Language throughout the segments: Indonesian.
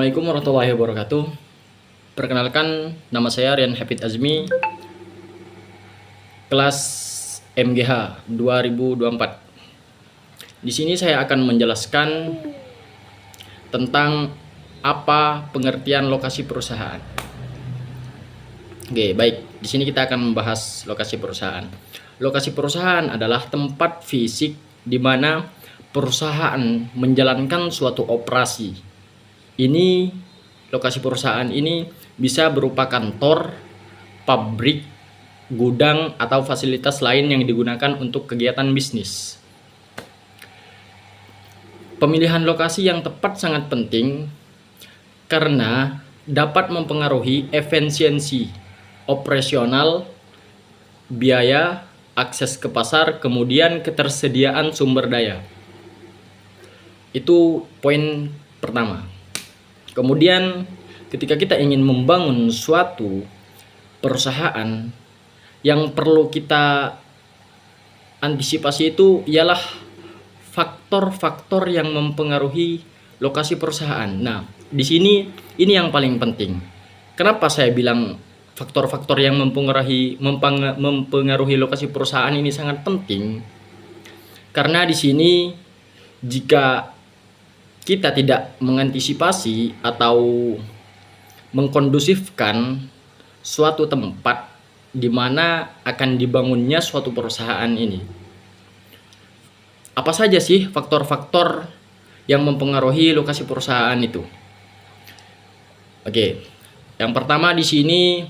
Assalamualaikum warahmatullahi wabarakatuh. Perkenalkan, nama saya Rian Hafid Azmi, kelas MGH 2024. Di sini saya akan menjelaskan tentang apa pengertian lokasi perusahaan. Oke, baik. Di sini kita akan membahas lokasi perusahaan. Lokasi perusahaan adalah tempat fisik di mana perusahaan menjalankan suatu operasi. Ini lokasi perusahaan ini bisa berupa kantor, pabrik, gudang, atau fasilitas lain yang digunakan untuk kegiatan bisnis. Pemilihan lokasi yang tepat sangat penting karena dapat mempengaruhi efisiensi operasional, biaya, akses ke pasar, kemudian ketersediaan sumber daya. Itu poin pertama. Kemudian ketika kita ingin membangun suatu perusahaan, yang perlu kita antisipasi itu ialah faktor-faktor yang mempengaruhi lokasi perusahaan. Nah, di sini ini yang paling penting. Kenapa saya bilang faktor-faktor yang mempengaruhi lokasi perusahaan ini sangat penting? Karena di sini jika kita tidak mengantisipasi atau mengkondusifkan suatu tempat di mana akan dibangunnya suatu perusahaan ini. Apa saja sih faktor-faktor yang mempengaruhi lokasi perusahaan itu? Oke, yang pertama di sini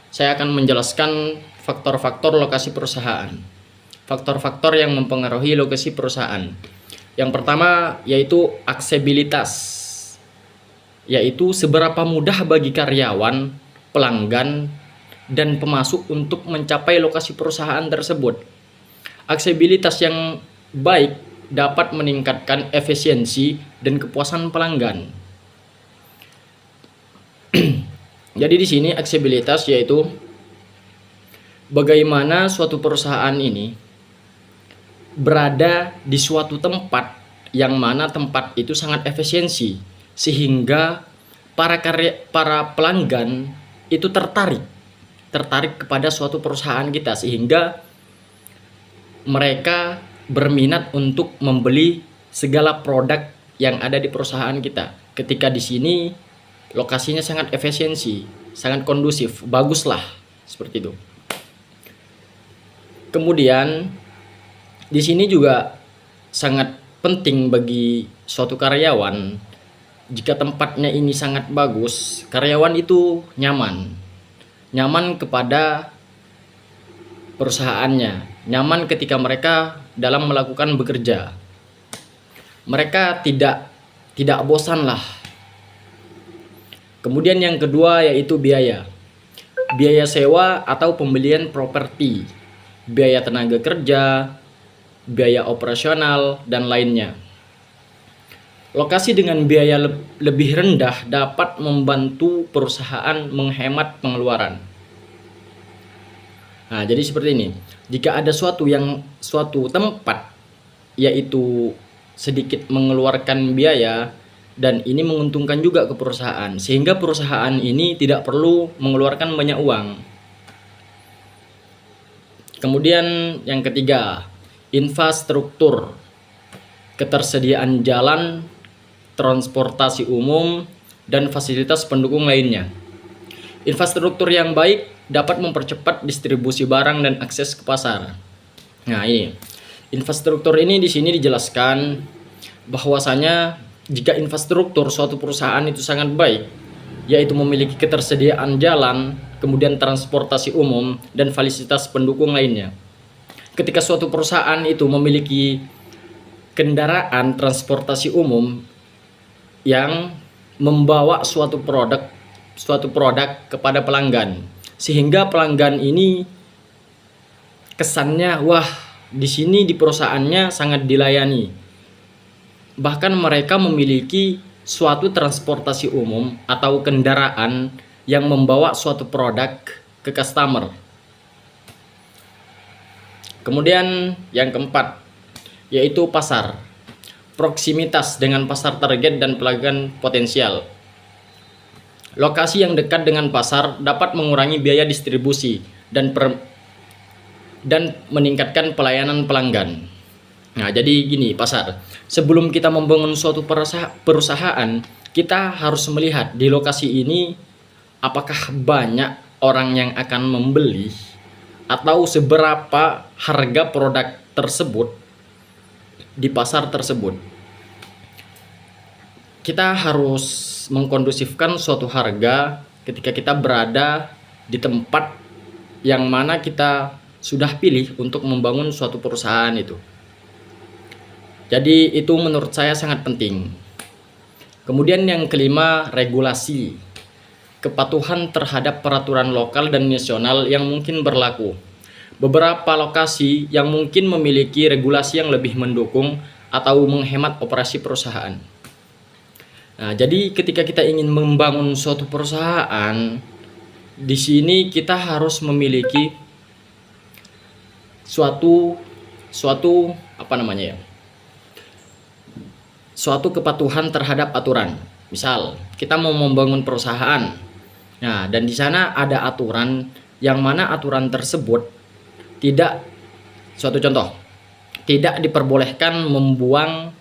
saya akan menjelaskan faktor-faktor lokasi perusahaan. Faktor-faktor yang mempengaruhi lokasi perusahaan. Yang pertama yaitu aksesibilitas, yaitu seberapa mudah bagi karyawan, pelanggan, dan pemasok untuk mencapai lokasi perusahaan tersebut. Aksesibilitas yang baik dapat meningkatkan efisiensi dan kepuasan pelanggan. Jadi di sini aksesibilitas yaitu bagaimana suatu perusahaan ini berada di suatu tempat yang mana tempat itu sangat efisiensi sehingga para pelanggan itu tertarik kepada suatu perusahaan kita, sehingga mereka berminat untuk membeli segala produk yang ada di perusahaan kita. Ketika di sini lokasinya sangat efisiensi, sangat kondusif, baguslah seperti itu. Kemudian di sini juga sangat penting bagi suatu karyawan, jika tempatnya ini sangat bagus, karyawan itu nyaman kepada perusahaannya, nyaman ketika mereka dalam melakukan bekerja. Mereka tidak bosan lah. Kemudian yang kedua yaitu biaya sewa atau pembelian properti, biaya tenaga kerja, biaya operasional, dan lainnya. Lokasi dengan biaya lebih rendah dapat membantu perusahaan menghemat pengeluaran. Nah, jadi seperti ini. Jika ada suatu tempat yaitu sedikit mengeluarkan biaya dan ini menguntungkan juga ke perusahaan, sehingga perusahaan ini tidak perlu mengeluarkan banyak uang. Kemudian yang ketiga, infrastruktur, ketersediaan jalan, transportasi umum, dan fasilitas pendukung lainnya. Infrastruktur yang baik dapat mempercepat distribusi barang dan akses ke pasar. Nah, ini infrastruktur ini di sini dijelaskan bahwasanya jika infrastruktur suatu perusahaan itu sangat baik, yaitu memiliki ketersediaan jalan, kemudian transportasi umum, dan fasilitas pendukung lainnya. Ketika suatu perusahaan itu memiliki kendaraan transportasi umum yang membawa suatu produk kepada pelanggan, sehingga pelanggan ini kesannya, wah, di sini di perusahaannya sangat dilayani. Bahkan mereka memiliki suatu transportasi umum atau kendaraan yang membawa suatu produk ke customer. Kemudian yang keempat yaitu pasar. proksimitas dengan pasar target dan pelanggan potensial. Lokasi yang dekat dengan pasar dapat mengurangi biaya distribusi dan meningkatkan pelayanan pelanggan. Nah, jadi gini, pasar. Sebelum kita membangun suatu perusahaan, kita harus melihat di lokasi ini apakah banyak orang yang akan membeli atau seberapa harga produk tersebut di pasar tersebut. Kita harus mengkondusifkan suatu harga ketika kita berada di tempat yang mana kita sudah pilih untuk membangun suatu perusahaan itu. Jadi itu menurut saya sangat penting. Kemudian yang kelima, regulasi. Kepatuhan terhadap peraturan lokal dan nasional yang mungkin berlaku. Beberapa lokasi yang mungkin memiliki regulasi yang lebih mendukung atau menghemat operasi perusahaan. Nah, jadi ketika kita ingin membangun suatu perusahaan, di sini kita harus memiliki suatu kepatuhan terhadap aturan. Misal, kita mau membangun perusahaan. Nah, dan di sana ada aturan yang mana aturan tersebut tidak diperbolehkan membuang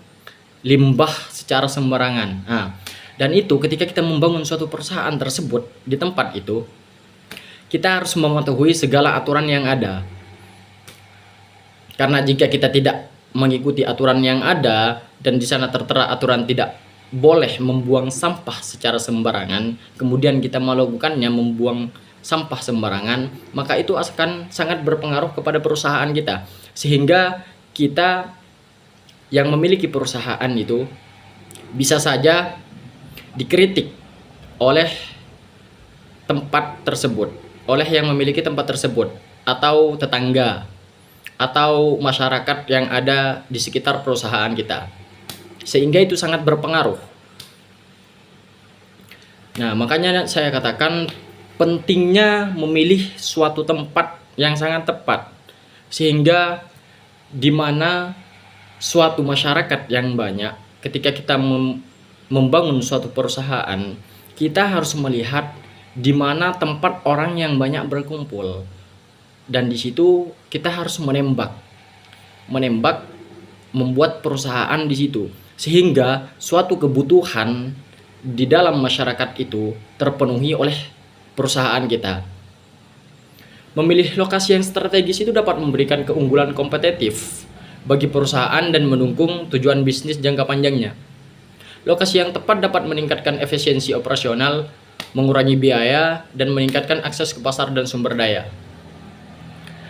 limbah secara sembarangan. Nah, dan itu ketika kita membangun suatu perusahaan tersebut di tempat itu, kita harus mengetahui segala aturan yang ada. Karena jika kita tidak mengikuti aturan yang ada dan di sana tertera aturan tidak boleh membuang sampah secara sembarangan, kemudian kita melakukannya membuang sampah sembarangan, maka itu akan sangat berpengaruh kepada perusahaan kita. Sehingga kita yang memiliki perusahaan itu bisa saja dikritik oleh tempat tersebut, oleh yang memiliki tempat tersebut, atau tetangga, atau masyarakat yang ada di sekitar perusahaan kita. Sehingga itu sangat berpengaruh. Nah, makanya saya katakan pentingnya memilih suatu tempat yang sangat tepat, sehingga di mana suatu masyarakat yang banyak, ketika kita membangun suatu perusahaan, kita harus melihat di mana tempat orang yang banyak berkumpul, dan di situ kita harus menembak membuat perusahaan di situ, sehingga suatu kebutuhan di dalam masyarakat itu terpenuhi oleh perusahaan kita. Memilih lokasi yang strategis itu dapat memberikan keunggulan kompetitif bagi perusahaan dan mendukung tujuan bisnis jangka panjangnya. Lokasi yang tepat dapat meningkatkan efisiensi operasional, mengurangi biaya, dan meningkatkan akses ke pasar dan sumber daya.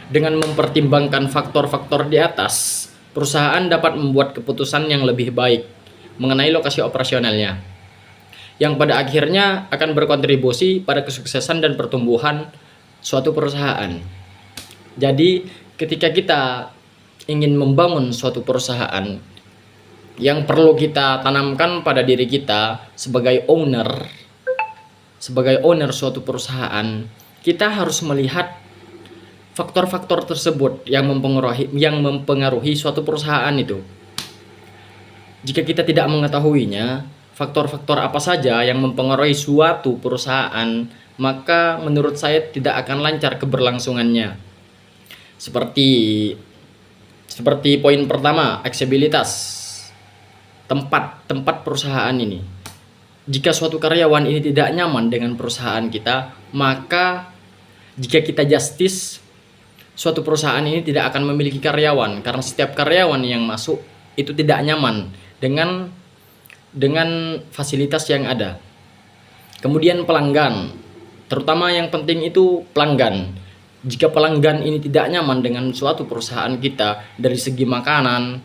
Dengan mempertimbangkan faktor-faktor di atas, perusahaan dapat membuat keputusan yang lebih baik mengenai lokasi operasionalnya, yang pada akhirnya akan berkontribusi pada kesuksesan dan pertumbuhan suatu perusahaan. Jadi ketika kita ingin membangun suatu perusahaan, yang perlu kita tanamkan pada diri kita sebagai owner suatu perusahaan, kita harus melihat faktor-faktor tersebut yang mempengaruhi suatu perusahaan itu. Jika kita tidak mengetahuinya, faktor-faktor apa saja yang mempengaruhi suatu perusahaan, maka menurut saya tidak akan lancar keberlangsungannya. Seperti poin pertama, aksesibilitas tempat perusahaan ini. Jika suatu karyawan ini tidak nyaman dengan perusahaan kita, maka jika kita justice, suatu perusahaan ini tidak akan memiliki karyawan, karena setiap karyawan yang masuk itu tidak nyaman dengan fasilitas yang ada. Kemudian pelanggan, terutama yang penting itu pelanggan. Jika pelanggan ini tidak nyaman dengan suatu perusahaan kita dari segi makanan,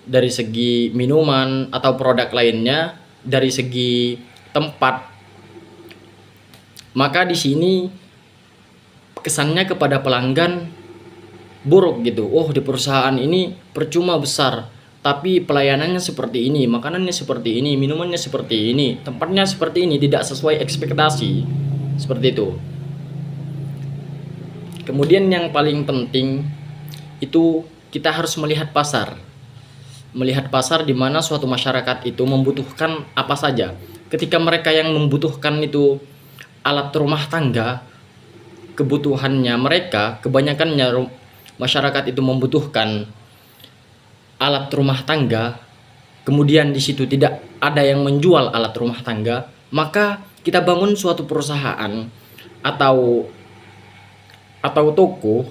dari segi minuman atau produk lainnya, dari segi tempat, maka di sini kesannya kepada pelanggan buruk gitu. Oh, di perusahaan ini percuma besar, tapi pelayanannya seperti ini, makanannya seperti ini, minumannya seperti ini, tempatnya seperti ini, tidak sesuai ekspektasi. Seperti itu. Kemudian yang paling penting itu kita harus melihat pasar. melihat pasar di mana suatu masyarakat itu membutuhkan apa saja. Ketika mereka yang membutuhkan itu alat rumah tangga, kebutuhannya mereka, kebanyakannya masyarakat itu membutuhkan alat rumah tangga, kemudian di situ tidak ada yang menjual alat rumah tangga, maka kita bangun suatu perusahaan atau toko,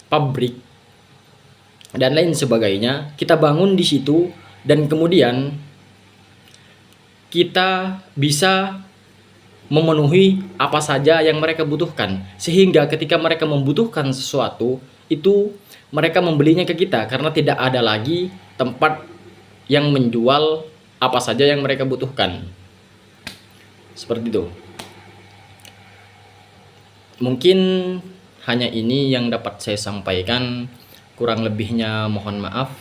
pabrik, dan lain sebagainya. Kita bangun di situ dan kemudian kita bisa memenuhi apa saja yang mereka butuhkan, sehingga ketika mereka membutuhkan sesuatu itu mereka membelinya ke kita karena tidak ada lagi tempat yang menjual apa saja yang mereka butuhkan. Seperti itu. Mungkin hanya ini yang dapat saya sampaikan, kurang lebihnya mohon maaf.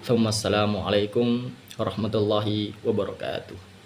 Wassalamualaikum warahmatullahi wabarakatuh.